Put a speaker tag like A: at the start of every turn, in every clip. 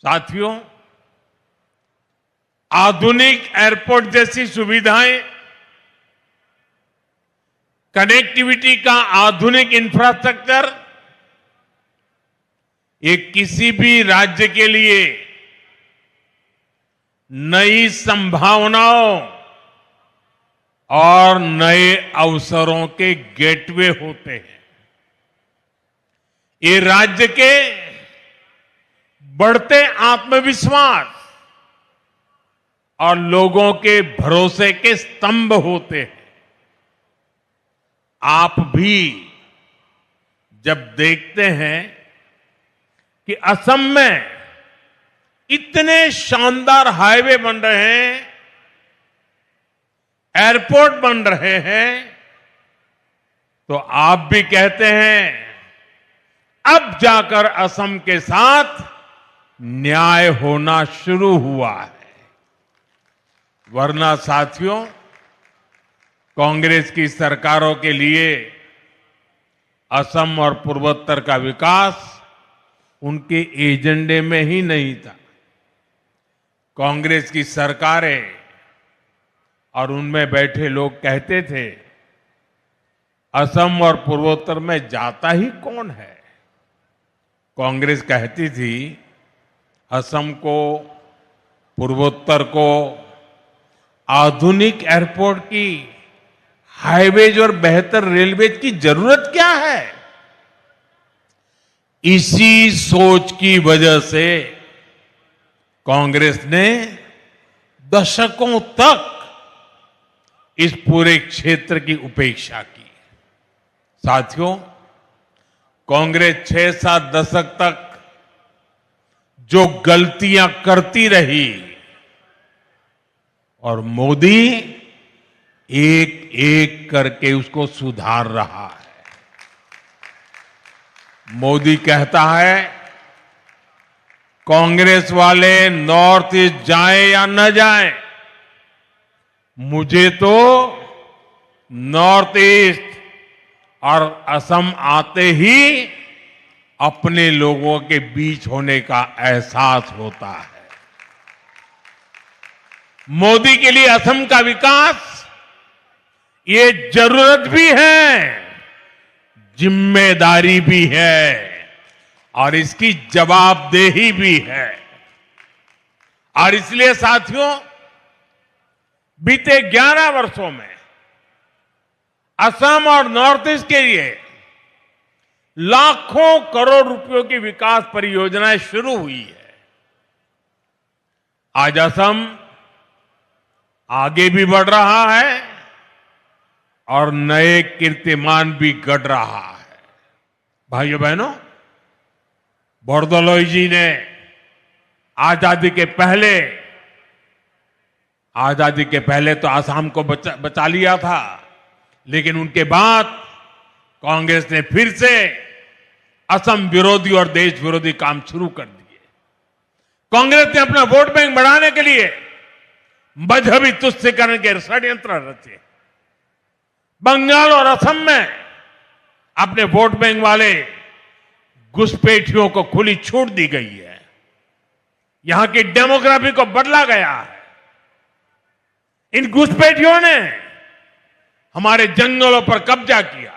A: साथियों, आधुनिक एयरपोर्ट जैसी सुविधाएं, कनेक्टिविटी का आधुनिक इंफ्रास्ट्रक्चर, ये किसी भी राज्य के लिए नई संभावनाओं और नए अवसरों के गेटवे होते हैं। ये राज्य के बढ़ते आत्मविश्वास और लोगों के भरोसे के स्तंभ होते हैं। आप भी जब देखते हैं कि असम में इतने शानदार हाईवे बन रहे हैं, एयरपोर्ट बन रहे हैं, तो आप भी कहते हैं अब जाकर असम के साथ न्याय होना शुरू हुआ है। वरना साथियों, कांग्रेस की सरकारों के लिए असम और पूर्वोत्तर का विकास उनके एजेंडे में ही नहीं था। कांग्रेस की सरकारें और उनमें बैठे लोग कहते थे, असम और पूर्वोत्तर में जाता ही कौन है। कांग्रेस कहती थी, असम को, पूर्वोत्तर को आधुनिक एयरपोर्ट की, हाईवेज और बेहतर रेलवेज की जरूरत क्या है। इसी सोच की वजह से कांग्रेस ने दशकों तक इस पूरे क्षेत्र की उपेक्षा की। साथियों, कांग्रेस 6-7 दशक तक जो गलतियां करती रही और मोदी एक एक करके उसको सुधार रहा है। मोदी कहता है, कांग्रेस वाले नॉर्थ ईस्ट जाएं या न जाएं, मुझे तो नॉर्थ ईस्ट और असम आते ही अपने लोगों के बीच होने का एहसास होता है। मोदी के लिए असम का विकास ये जरूरत भी है, जिम्मेदारी भी है और इसकी जवाबदेही भी है। और इसलिए साथियों, बीते 11 वर्षों में असम और नॉर्थ ईस्ट के लिए लाखों करोड़ रुपयों की विकास परियोजनाएं शुरू हुई है। आज असम आगे भी बढ़ रहा है और नए कीर्तिमान भी गढ़ रहा है। भाइयों बहनों, बोरदोलोई जी ने आजादी के पहले तो आसाम को बचा लिया था, लेकिन उनके बाद कांग्रेस ने फिर से असम विरोधी और देश विरोधी काम शुरू कर दिए। कांग्रेस ने अपना वोट बैंक बढ़ाने के लिए मजहबी तुष्टीकरण के षड्यंत्र रचे। बंगाल और असम में अपने वोट बैंक वाले घुसपैठियों को खुली छूट दी गई है। यहां की डेमोग्राफी को बदला गया है। इन घुसपैठियों ने हमारे जंगलों पर कब्जा किया,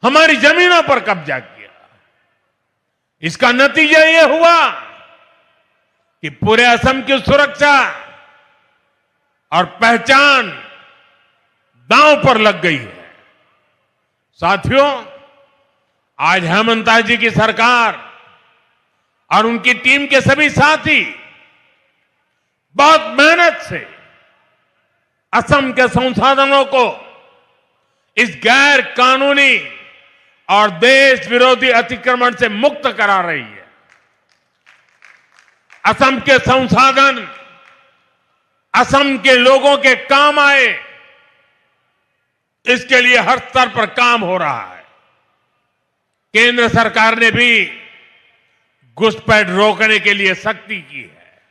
A: हमारी जमीनों पर कब्जा किया। इसका नतीजा यह हुआ कि पूरे असम की सुरक्षा और पहचान दांव पर लग गई है। साथियों, आज हेमंता जी की सरकार और उनकी टीम के सभी साथी बहुत मेहनत से असम के संसाधनों को इस गैर कानूनी और देश विरोधी अतिक्रमण से मुक्त करा रही है। असम के संसाधन असम के लोगों के काम आए, इसके लिए हर स्तर पर काम हो रहा है। केंद्र सरकार ने भी घुसपैठ रोकने के लिए सख्ती की है।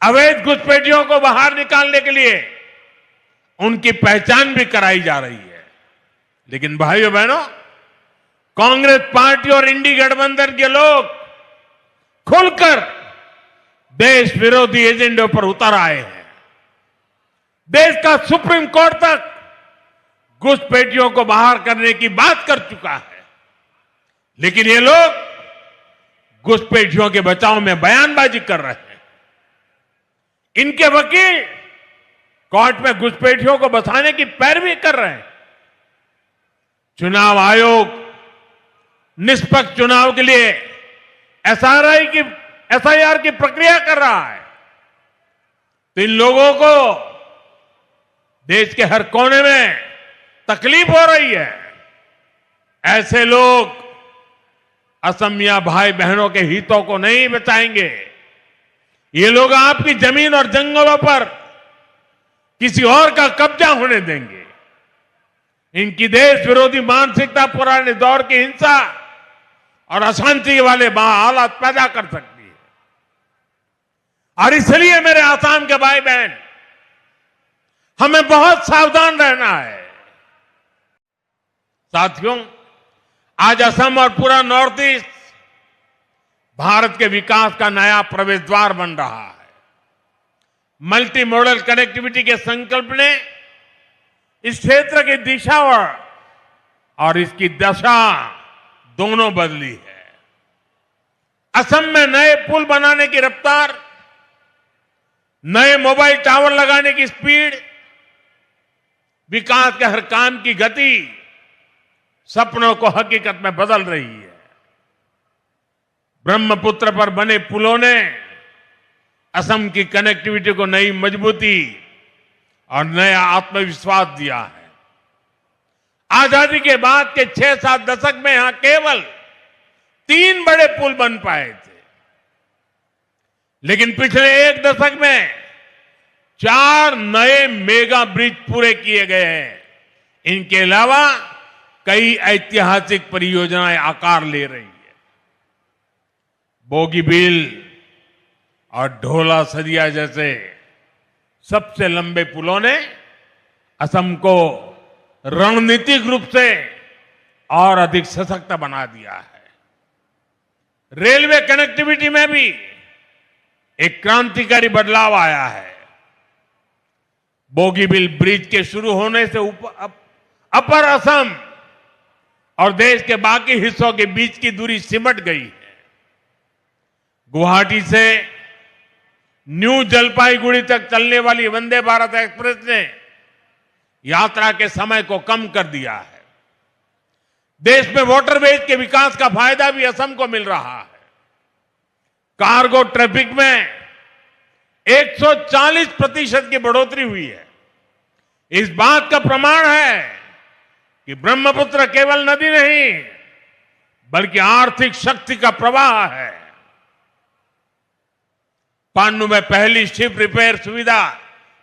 A: अवैध घुसपैठियों को बाहर निकालने के लिए उनकी पहचान भी कराई जा रही है। लेकिन भाइयों बहनों, कांग्रेस पार्टी और इंडी गठबंधन के लोग खुलकर देश विरोधी एजेंडे पर उतर आए हैं। देश का सुप्रीम कोर्ट तक घुसपैठियों को बाहर करने की बात कर चुका है, लेकिन ये लोग घुसपैठियों के बचाव में बयानबाजी कर रहे हैं। इनके वकील कोर्ट में घुसपैठियों को बचाने की पैरवी कर रहे हैं। चुनाव आयोग निष्पक्ष चुनाव के लिए एसआईआर की प्रक्रिया कर रहा है, तो इन लोगों को देश के हर कोने में तकलीफ हो रही है। ऐसे लोग असमिया भाई बहनों के हितों को नहीं बचाएंगे। ये लोग आपकी जमीन और जंगलों पर किसी और का कब्जा होने देंगे। इनकी देश विरोधी मानसिकता पुराने दौर की हिंसा और अशांति वाले हालात पैदा कर सकती है। और इसलिए मेरे आसाम के भाई बहन, हमें बहुत सावधान रहना है। साथियों, आज असम और पूरा नॉर्थ ईस्ट भारत के विकास का नया प्रवेश द्वार बन रहा है। मल्टी मॉडल कनेक्टिविटी के संकल्प ने इस क्षेत्र की दिशा और इसकी दशा दोनों बदली है। असम में नए पुल बनाने की रफ्तार, नए मोबाइल टावर लगाने की स्पीड, विकास के हर काम की गति सपनों को हकीकत में बदल रही है। ब्रह्मपुत्र पर बने पुलों ने असम की कनेक्टिविटी को नई मजबूती और नया आत्मविश्वास दिया है। आजादी के बाद के 6-7 दशक में यहां केवल 3 बड़े पुल बन पाए थे, लेकिन पिछले 1 दशक में 4 नए मेगा ब्रिज पूरे किए गए हैं। इनके अलावा कई ऐतिहासिक परियोजनाएं आकार ले रही है। बोगीबील और ढोला सदिया जैसे सबसे लंबे पुलों ने असम को रणनीतिक रूप से और अधिक सशक्त बना दिया है। रेलवे कनेक्टिविटी में भी एक क्रांतिकारी बदलाव आया है। बोगीबील ब्रिज के शुरू होने से अपर असम और देश के बाकी हिस्सों के बीच की दूरी सिमट गई है। गुवाहाटी से न्यू जलपाईगुड़ी तक चलने वाली वंदे भारत एक्सप्रेस ने यात्रा के समय को कम कर दिया है। देश में वाटरवेज के विकास का फायदा भी असम को मिल रहा है। कार्गो ट्रैफिक में 140% की बढ़ोतरी हुई है। इस बात का प्रमाण है कि ब्रह्मपुत्र केवल नदी नहीं, बल्कि आर्थिक शक्ति का प्रवाह है। पांडु में पहली शिप रिपेयर सुविधा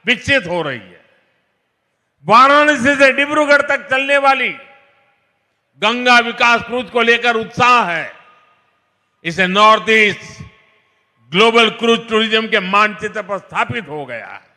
A: विकसित हो रही है। वाराणसी से डिब्रूगढ़ तक चलने वाली गंगा विकास क्रूज को लेकर उत्साह है। इसे north east global cruise tourism के मानचित्र पर स्थापित हो गया है।